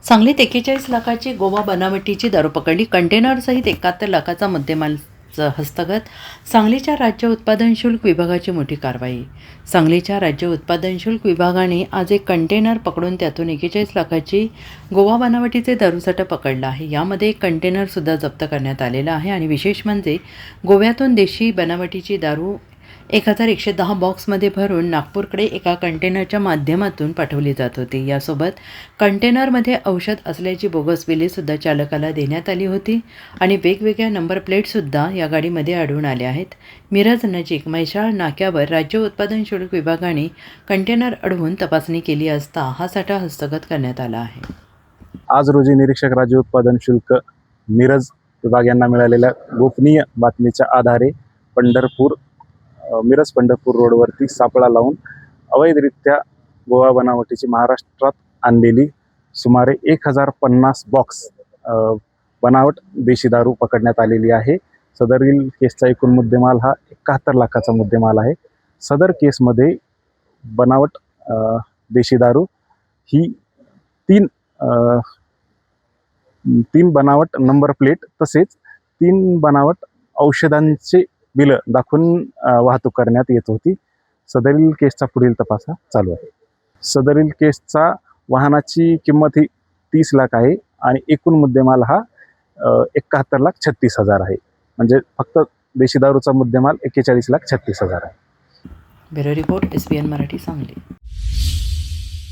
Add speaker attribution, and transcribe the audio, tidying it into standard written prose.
Speaker 1: सांगलीत 41 लाखाची गोवा बनावटीची दारू पकडली. कंटेनरसहित 71 लाखाचा मुद्देमाल हस्तगत. सांगलीच्या राज्य उत्पादन शुल्क विभागाची मोठी कारवाई. सांगलीच्या राज्य उत्पादन शुल्क विभागाने आज एक कंटेनर पकडून त्यातून 41 लाखाची गोवा बनावटीचे दारूसाठा पकडला आहे. यामध्ये एक कंटेनरसुद्धा जप्त करण्यात आलेला आहे आणि विशेष म्हणजे गोव्यातून देशी बनावटीची दारू 1110 बॉक्समध्ये भरून नागपूरकडे एका कंटेनरच्या माध्यमातून पाठवली जात होती. यासोबत कंटेनरमध्ये औषध असल्याची बोगस बिलेसुद्धा चालकाला देण्यात आली होती आणि वेगवेगळ्या नंबर प्लेटसुद्धा या गाडीमध्ये आढळून आल्या आहेत. मिरज नजीक म्हैसाळ नाक्यावर राज्य उत्पादन शुल्क विभागाने कंटेनर अडवून तपासणी केली असता हा साठा हस्तगत करण्यात आला आहे.
Speaker 2: आज रोजी निरीक्षक राज्य उत्पादन शुल्क मिरज विभाग यांना मिळालेल्या गोपनीय बातमीच्या आधारे मिरज पंढरपूर रोडवरती सापळा लावून अवैधरित्या गोवा बनावटीची महाराष्ट्रात आणलेली सुमारे 1050 बॉक्स बनावट देशी दारू पकडण्यात आलेली आहे. सदरील केसचा एकूण मुद्देमाल हा 71 लाखाचा मुद्देमाल आहे. सदर केसमध्ये बनावट देशी दारू ही तीन बनावट नंबर प्लेट तसेच 3 बनावट औषधांचे बिलं दाखवून वाहतूक करण्यात येत होती. सदरील केसचा पुढील तपास चालू आहे. सदरील केसचा वाहनाची किंमत ही 30 लाख आहे आणि एकूण मुद्देमाल हा 71,36,000 आहे. म्हणजे फक्त देशी दारूचा मुद्देमाल 41,36,000 आहे.
Speaker 1: Bureau report SBN Marathi Sangli.